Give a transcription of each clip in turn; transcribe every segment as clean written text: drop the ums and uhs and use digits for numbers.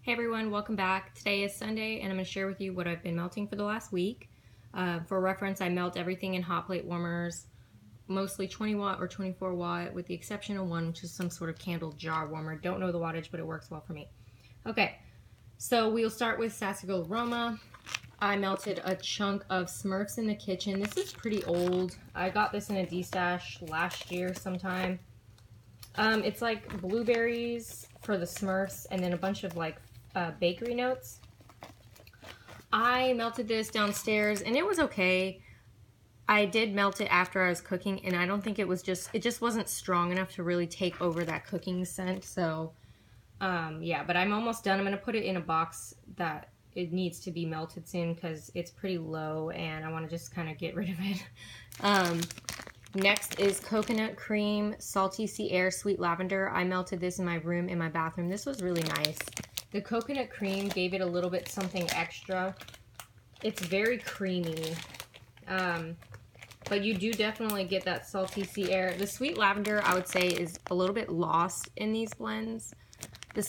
Hey everyone, welcome back. Today is Sunday and I'm going to share with you what I've been melting for the last week. For reference, I melt everything in hot plate warmers, mostly 20 watt or 24 watt with the exception of one, which is some sort of candle jar warmer. Don't know the wattage, but it works well for me. Okay, so we'll start with Sassy Girl Aroma. I melted a chunk of Smurfs in the Kitchen. This is pretty old. I got this in a D-stash last year sometime. It's like blueberries for the Smurfs and then a bunch of like bakery notes. I melted this downstairs and it was okay. I did melt it after I was cooking and I don't think it just wasn't strong enough to really take over that cooking scent. So yeah, but I'm almost done. I'm going to put it in a box that it needs to be melted soon because it's pretty low and I want to just kind of get rid of it. Next is Coconut Cream, Salty Sea Air, Sweet Lavender. I melted this in my room, in my bathroom. This was really nice. The coconut cream gave it a little bit something extra. It's very creamy. But you do definitely get that Salty Sea Air. The Sweet Lavender, I would say, is a little bit lost in these blends.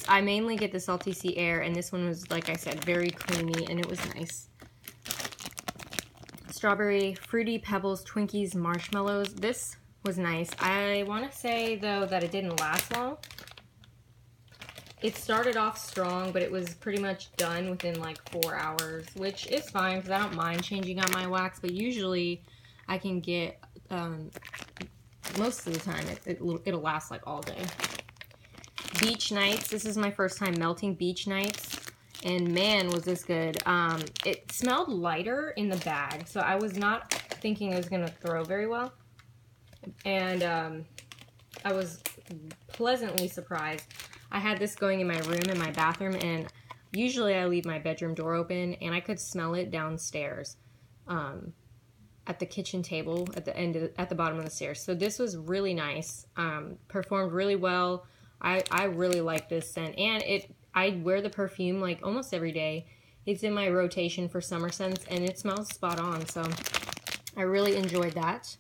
I mainly get the Salty Sea Air, and this one was, like I said, very creamy, and it was nice. Strawberry, Fruity Pebbles, Twinkies, Marshmallows. This was nice. I want to say, though, that it didn't last long. It started off strong, but it was pretty much done within like 4 hours, which is fine because I don't mind changing out my wax, but usually I can get, most of the time, it'll last like all day. Beach Nights. This is my first time melting Beach Nights, and man, was this good. It smelled lighter in the bag, so I was not thinking it was going to throw very well, and I was pleasantly surprised. I had this going in my room, in my bathroom, and usually I leave my bedroom door open, and I could smell it downstairs at the kitchen table at the bottom of the stairs. So this was really nice. Performed really well. I really like this scent, and I wear the perfume like almost every day. It's in my rotation for summer scents, and it smells spot on. So I really enjoyed that.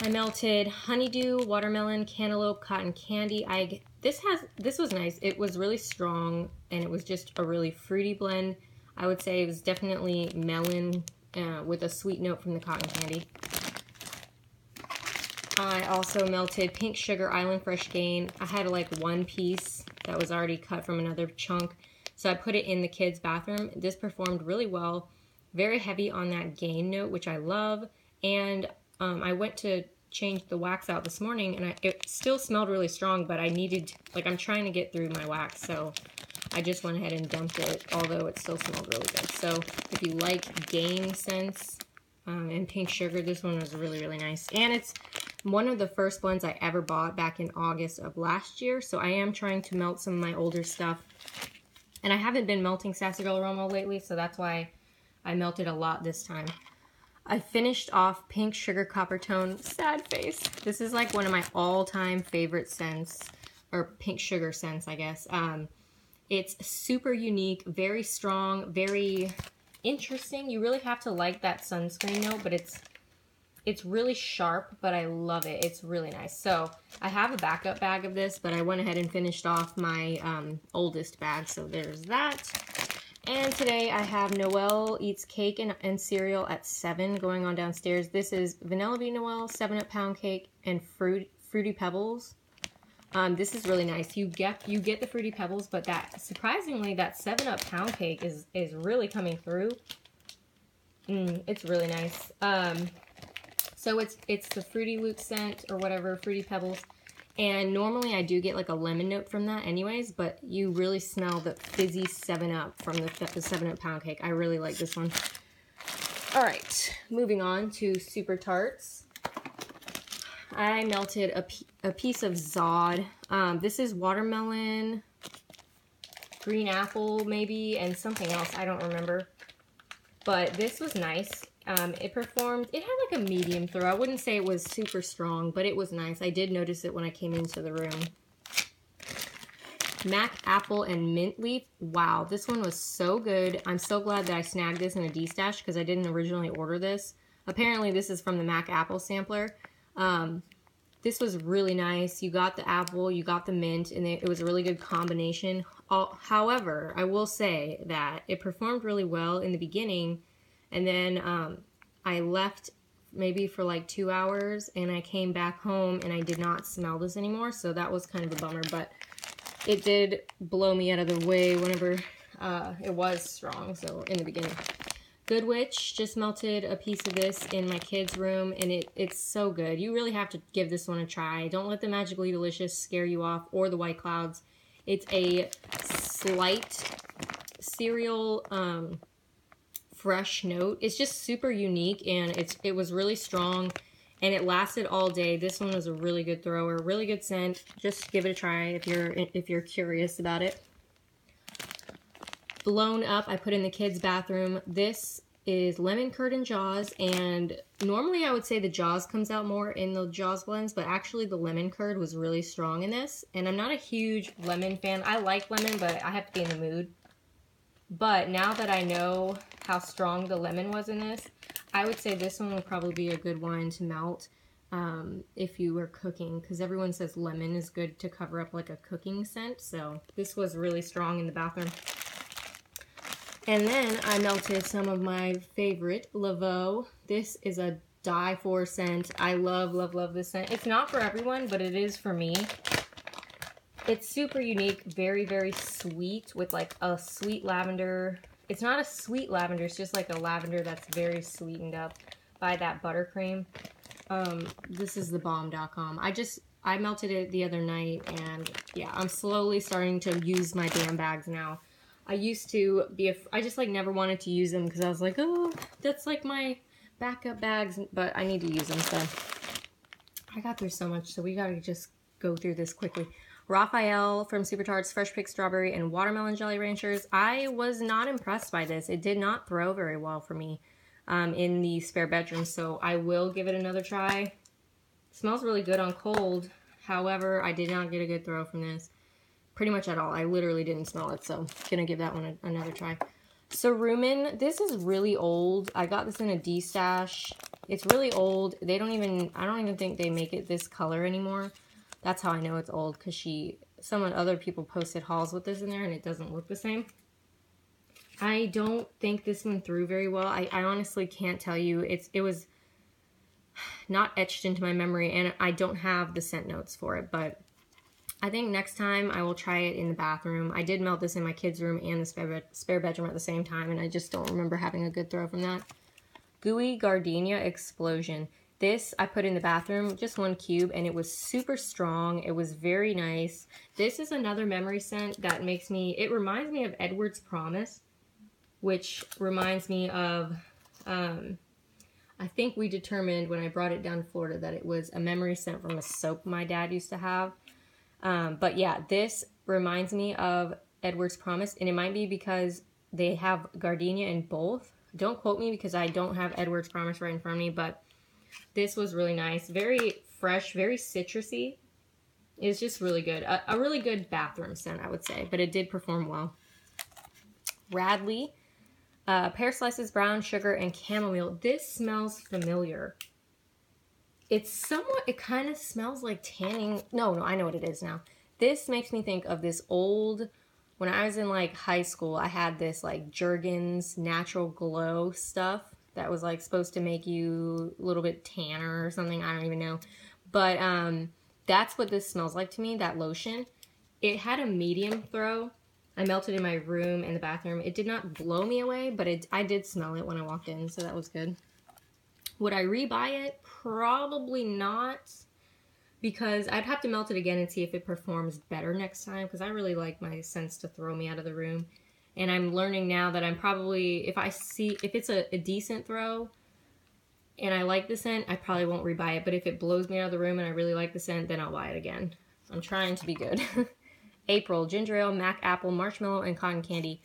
I melted honeydew, watermelon, cantaloupe, cotton candy. This was nice. It was really strong and it was just a really fruity blend. I would say it was definitely melon with a sweet note from the cotton candy. I also melted Pink Sugar Island Fresh Gain. I had like one piece that was already cut from another chunk, so I put it in the kids' bathroom. This performed really well. Very heavy on that gain note, which I love, and I went to change the wax out this morning, and it still smelled really strong, but I'm trying to get through my wax, so I just went ahead and dumped it, although it still smelled really good. So if you like gain scents and Pink Sugar, this one was really, really nice. And it's one of the first blends I ever bought back in August of last year, so I am trying to melt some of my older stuff. And I haven't been melting Sassy Girl Aroma lately, so that's why I melted a lot this time. I finished off Pink Sugar Coppertone, sad face. This is like one of my all-time favorite scents, or Pink Sugar scents, I guess. It's super unique, very strong, very interesting. You really have to like that sunscreen note, but it's really sharp, but I love it. It's really nice. So I have a backup bag of this, but I went ahead and finished off my oldest bag, so there's that. And today I have Noelle Eats Cake and Cereal at 7 going on downstairs. This is Vanilla Bean Noelle, 7-Up Pound Cake, and Fruity Pebbles. This is really nice. You get the Fruity Pebbles, but surprisingly, that 7-Up Pound Cake is really coming through. It's really nice. So it's the Fruity Loop scent or whatever, Fruity Pebbles. And normally I do get like a lemon note from that anyways, but you really smell the fizzy 7-Up from the 7-Up Pound Cake. I really like this one. All right, moving on to Super Tarts. I melted a piece of Zod. This is watermelon, green apple maybe, and something else. I don't remember. But this was nice. It had like a medium throw. I wouldn't say it was super strong, but it was nice. I did notice it when I came into the room. Mac Apple and Mint Leaf. Wow, this one was so good. I'm so glad that I snagged this in a D-stash because I didn't originally order this. Apparently this is from the Mac Apple sampler. This was really nice. You got the apple, you got the mint, and it was a really good combination. However, I will say that it performed really well in the beginning, and then I left maybe for like 2 hours, and I came back home and I did not smell this anymore, so that was kind of a bummer, but it did blow me out of the way whenever it was strong, so in the beginning. Good Witch, just melted a piece of this in my kids' room, and it's so good. You really have to give this one a try. Don't let the Magically Delicious scare you off, or the White Clouds. It's a slight cereal fresh note. It's just super unique, and it was really strong, and it lasted all day. This one was a really good thrower, really good scent. Just give it a try if you're curious about it. Blown Up, I put in the kids' bathroom. This is lemon curd and Jaws, and normally I would say the Jaws comes out more in the Jaws blends, but actually the lemon curd was really strong in this, and I'm not a huge lemon fan. I like lemon, but I have to be in the mood. But now that I know how strong the lemon was in this, I would say this one would probably be a good one to melt if you were cooking, because everyone says lemon is good to cover up like a cooking scent, so this was really strong in the bathroom. And then I melted some of my favorite Laveau. This is a die for scent. I love, love, love this scent. It's not for everyone, but it is for me. It's super unique, very, very sweet with like a sweet lavender. It's not a sweet lavender, it's just like a lavender that's very sweetened up by that buttercream. This is thebomb.com. I melted it the other night, and yeah, I'm slowly starting to use my damn bags now. I used to be, I just like never wanted to use them because I was like, oh, that's like my backup bags, but I need to use them, so I got through so much, so we gotta just go through this quickly. Raphael from Super Tarts, Fresh Pick Strawberry and Watermelon Jelly Ranchers. I was not impressed by this. It did not throw very well for me in the spare bedroom, so I will give it another try. It smells really good on cold. However, I did not get a good throw from this. Pretty much at all. I literally didn't smell it, so gonna give that one another try. Cerumen, this is really old. I got this in a D-stash. It's really old. I don't even think they make it this color anymore. That's how I know it's old, because other people posted hauls with this in there, and it doesn't look the same. I don't think this one threw very well. I honestly can't tell you. It was not etched into my memory, and I don't have the scent notes for it, but I think next time I will try it in the bathroom. I did melt this in my kids' room and the spare bedroom at the same time, and I just don't remember having a good throw from that. Gooey Gardenia Explosion. This I put in the bathroom, just 1 cube, and it was super strong. It was very nice. This is another memory scent that it reminds me of Edward's Promise, which reminds me of, I think we determined when I brought it down to Florida that it was a memory scent from a soap my dad used to have. But yeah, this reminds me of Edward's Promise, and it might be because they have gardenia in both. Don't quote me because I don't have Edward's Promise right in front of me, but this was really nice. Very fresh, very citrusy. It's just really good. A really good bathroom scent, I would say, but it did perform well. Radley, pear slices, brown sugar, and chamomile. This smells familiar. It kind of smells like tanning. No, I know what it is now. This makes me think of this old, when I was in like high school, I had this like Jergens Natural Glow stuff that was like supposed to make you a little bit tanner or something. I don't even know. But that's what this smells like to me, that lotion. It had a medium throw. I melted in my room and the bathroom. It did not blow me away, but I did smell it when I walked in, so that was good. Would I rebuy it? Probably not, because I'd have to melt it again and see if it performs better next time, because I really like my scents to throw me out of the room. And I'm learning now that I'm probably, if it's a decent throw and I like the scent, I probably won't rebuy it. But if it blows me out of the room and I really like the scent, then I'll buy it again. I'm trying to be good. April, ginger ale, mac apple, marshmallow, and cotton candy.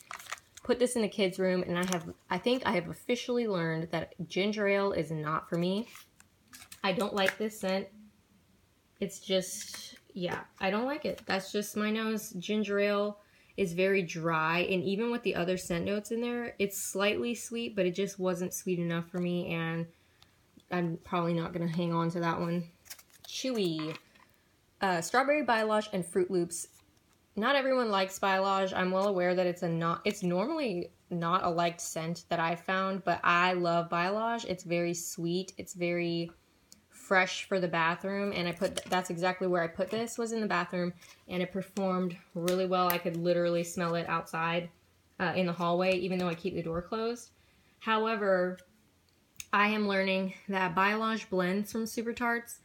Put this in the kids' room, and I think I have officially learned that ginger ale is not for me. I don't like this scent. It's just, yeah, I don't like it. That's just my nose. Ginger ale is very dry, and even with the other scent notes in there, it's slightly sweet, but it just wasn't sweet enough for me, and I'm probably not going to hang on to that one. Chewy. Strawberry Biolage and Fruit Loops. Not everyone likes Biolage. I'm well aware that it's normally not a liked scent that I've found, but I love Biolage. It's very sweet. It's very fresh for the bathroom, and that's exactly where I put this, was in the bathroom, and it performed really well. I could literally smell it outside in the hallway, even though I keep the door closed. However, I am learning that Biolage blends from Super Tarts,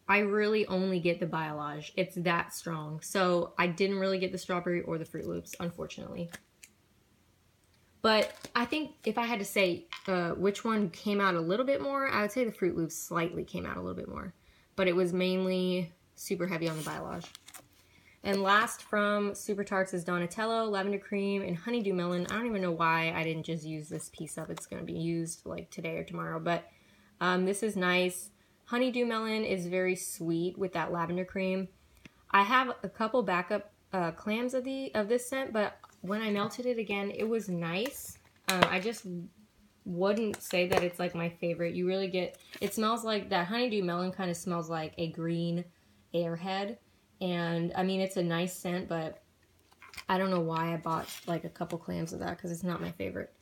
I really only get the Biolage. It's that strong. So I didn't really get the strawberry or the Fruit Loops, unfortunately. But I think if I had to say which one came out a little bit more, I would say the Fruit Loops slightly came out a little bit more. But it was mainly super heavy on the Biolage. And last from Super Tarts is Donatello, Lavender Cream, and Honeydew Melon. I don't even know why I didn't just use this piece up. It's going to be used like today or tomorrow. But this is nice. Honeydew Melon is very sweet with that lavender cream. I have a couple backup clams of this scent, but when I melted it again, it was nice. I just wouldn't say that it's like my favorite. You really get, it smells like, that Honeydew Melon kind of smells like a green Airhead. And I mean, it's a nice scent, but I don't know why I bought like a couple clams of that, because it's not my favorite.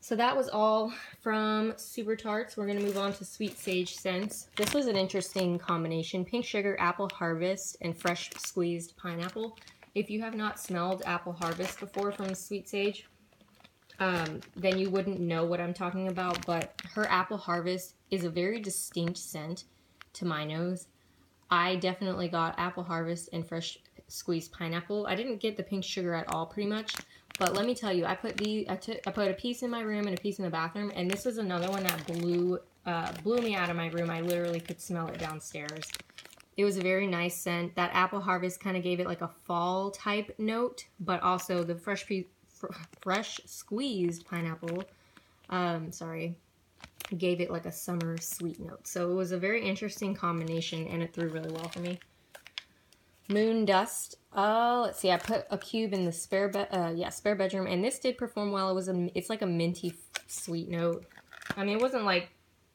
So that was all from Super Tarts. We're going to move on to Sweet Sage scents. This was an interesting combination. Pink Sugar, Apple Harvest, and fresh squeezed pineapple. If you have not smelled Apple Harvest before from Sweet Sage, then you wouldn't know what I'm talking about. But her Apple Harvest is a very distinct scent to my nose. I definitely got Apple Harvest and fresh squeezed pineapple. I didn't get the Pink Sugar at all, pretty much. But let me tell you, I put a piece in my room and a piece in the bathroom, and this was another one that blew me out of my room. I literally could smell it downstairs. It was a very nice scent. That Apple Harvest kind of gave it like a fall type note, but also the fresh squeezed pineapple, gave it like a summer sweet note. So it was a very interesting combination, and it threw really well for me. Moon Dust. Let's see. I put a cube in the spare bedroom, and this did perform well. It's like a minty sweet note. I mean, it wasn't like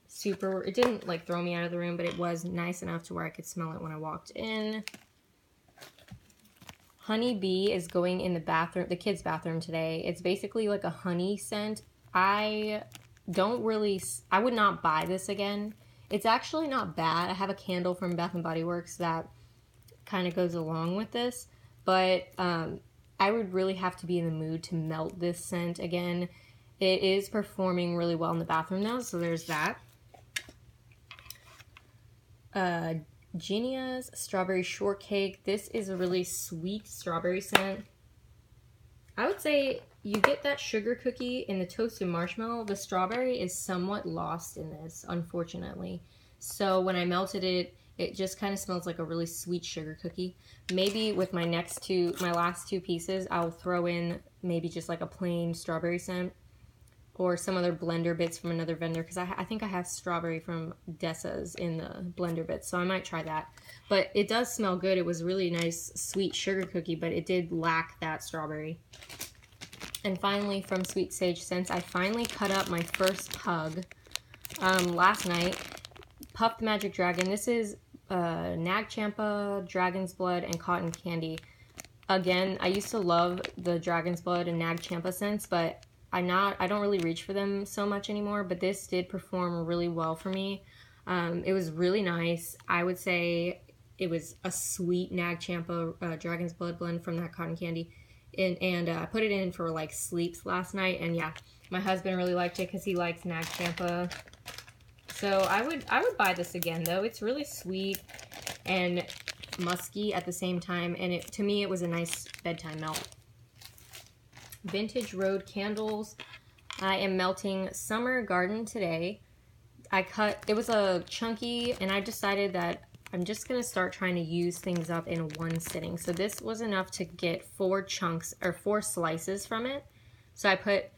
super. It didn't like throw me out of the room, but it was nice enough to where I could smell it when I walked in. Honey Bee is going in the bathroom, the kids' bathroom today. It's basically like a honey scent. I would not buy this again. It's actually not bad. I have a candle from Bath & Body Works that kind of goes along with this, but I would really have to be in the mood to melt this scent again. It is performing really well in the bathroom now, so there's that. Genia's Strawberry Shortcake. This is a really sweet strawberry scent. I would say you get that sugar cookie in the toasted marshmallow. The strawberry is somewhat lost in this, unfortunately. So when I melted it, it just kind of smells like a really sweet sugar cookie. Maybe with my last two pieces, I'll throw in maybe just like a plain strawberry scent or some other blender bits from another vendor, because I think I have strawberry from Dessa's in the blender bits, so I might try that. But it does smell good. It was a really nice sweet sugar cookie, but it did lack that strawberry. And finally, from Sweet Sage Scents, I finally cut up my first pug last night. Puffed Magic Dragon. This is Nag Champa, Dragon's Blood, and Cotton Candy. Again, I used to love the Dragon's Blood and Nag Champa scents, but I don't really reach for them so much anymore, but this did perform really well for me. It was really nice. I would say it was a sweet Nag Champa Dragon's Blood blend from that Cotton Candy. And I put it in for like sleeps last night, and yeah, my husband really liked it because he likes Nag Champa. So I would buy this again though. It's really sweet and musky at the same time, and to me it was a nice bedtime melt. Vintage Road Candles. I am melting Summer Garden today. It was a chunky, and I decided that I'm just going to start trying to use things up in one sitting. So this was enough to get 4 slices from it. So I put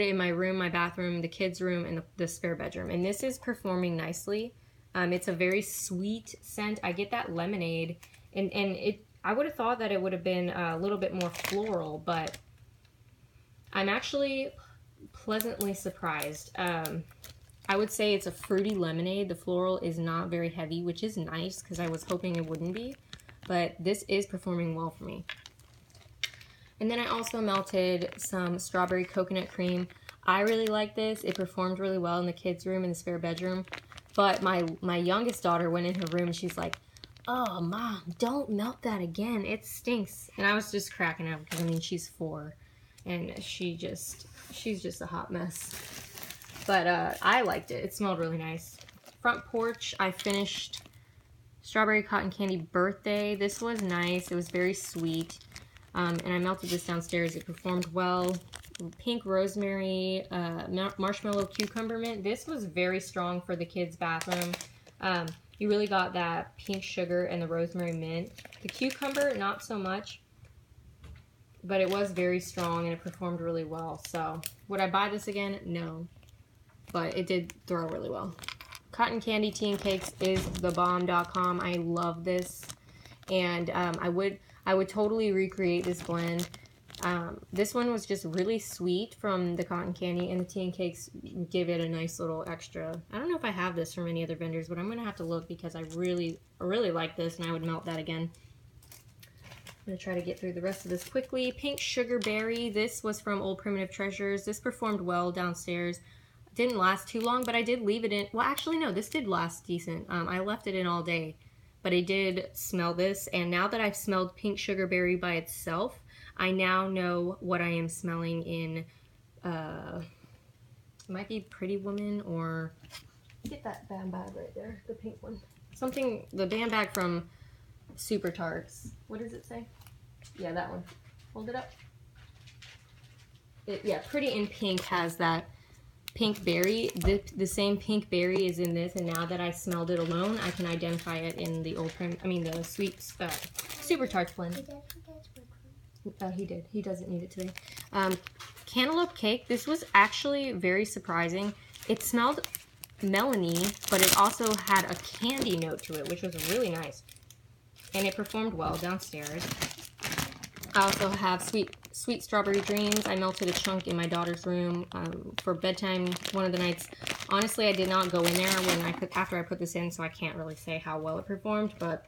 it in my room, my bathroom, the kids' room, and the spare bedroom. And this is performing nicely. It's a very sweet scent. I get that lemonade, and I would have thought that it would have been a little bit more floral, but I'm actually pleasantly surprised. I I would say it's a fruity lemonade. The floral is not very heavy, which is nice because I was hoping it wouldn't be. But this is performing well for me. And then I also melted some strawberry coconut cream. I really like this. It performed really well in the kids' room in the spare bedroom. But my youngest daughter went in her room and she's like, "Oh, Mom, don't melt that again. It stinks." And I was just cracking up because, I mean, she's 4 and she's just a hot mess. But I liked it. It smelled really nice. Front porch, I finished Strawberry Cotton Candy Birthday. This was nice. It was very sweet. And I melted this downstairs. It performed well. Pink Rosemary, Marshmallow Cucumber Mint. This was very strong for the kids' bathroom. You really got that pink sugar and the rosemary mint. The cucumber, not so much. But it was very strong and it performed really well. So, would I buy this again? No. But it did throw really well. Cotton Candy Tea and Cakes is thebomb.com. I love this. And I would totally recreate this blend. This one was just really sweet from the cotton candy, and the tea and cakes give it a nice little extra. I don't know if I have this from any other vendors, but I'm going to have to look because I really like this, and I would melt that again. I'm going to try to get through the rest of this quickly. Pink Sugar Berry. This was from Old Primitive Treasures. This performed well downstairs. Didn't last too long, but I did leave it in. Well, actually, no, this did last decent. I left it in all day, but I did smell this, and now that I've smelled Pink Sugar Berry by itself, I now know what I am smelling in, it might be Pretty Woman, or get that band bag right there, the pink one. Something, the band bag from Super Tarts. What does it say? Yeah, that one. Hold it up. Yeah, Pretty in Pink has that pink berry. The same pink berry is in this, and now that I smelled it alone, I can identify it in the the sweet Super Tarts blend. He did. He doesn't need it today. Cantaloupe Cake. This was actually very surprising. It smelled melony, but it also had a candy note to it, which was really nice. And it performed well downstairs. I also have Sweet Strawberry Dreams. I melted a chunk in my daughter's room for bedtime one of the nights. Honestly, I did not go in there after I put this in, so I can't really say how well it performed, but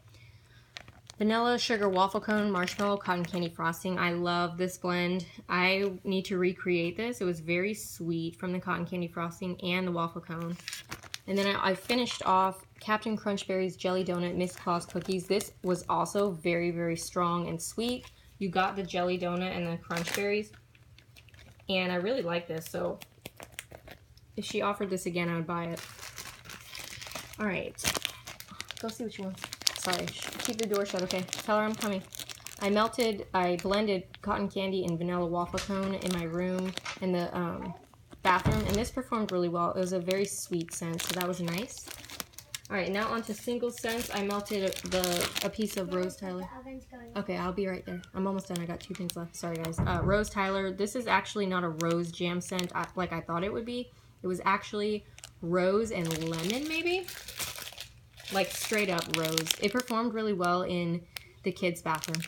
Vanilla Sugar Waffle Cone, Marshmallow Cotton Candy Frosting. I love this blend. I need to recreate this. It was very sweet from the Cotton Candy Frosting and the Waffle Cone. And then I finished off Captain Crunch Berry's Jelly Donut Miss Claus Cookies. This was also very strong and sweet. You got the jelly donut and the crunch berries. And I really like this, so if she offered this again, I would buy it. Alright. Go see what she wants. Sorry, keep the door shut, okay? Tell her I'm coming. I blended cotton candy and vanilla waffle cone in my room, in the bathroom, and this performed really well. It was a very sweet scent, so that was nice. Alright, now on to single scents. I melted a piece of Rose Tyler. Okay, I'll be right there. I'm almost done. I got 2 things left. Sorry, guys. Rose Tyler. This is actually not a rose jam scent like I thought it would be. It was actually rose and lemon, maybe? Like straight up rose. It performed really well in the kids' bathroom.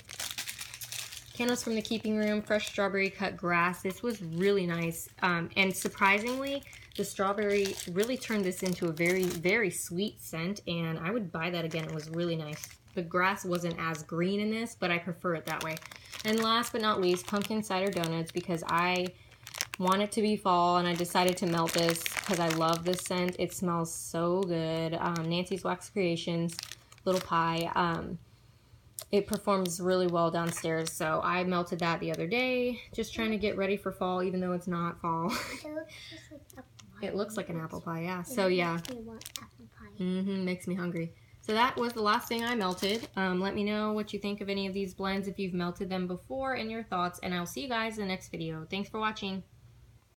Candles from the Keeping Room, Fresh Strawberry Cut Grass. This was really nice. And surprisingly, the strawberry really turned this into a very sweet scent, and I would buy that again. It was really nice. The grass wasn't as green in this, but I prefer it that way. And last but not least, Pumpkin Cider Donuts, because I want it to be fall, and I decided to melt this because I love this scent. It smells so good. Nancy's Wax Creations, Little Pie. It performs really well downstairs, so I melted that the other day, just trying to get ready for fall, even though it's not fall. It looks like an apple pie, yeah. So yeah, makes me hungry. So that was the last thing I melted. Let me know what you think of any of these blends, if you've melted them before, and your thoughts, and I'll see you guys in the next video. Thanks for watching.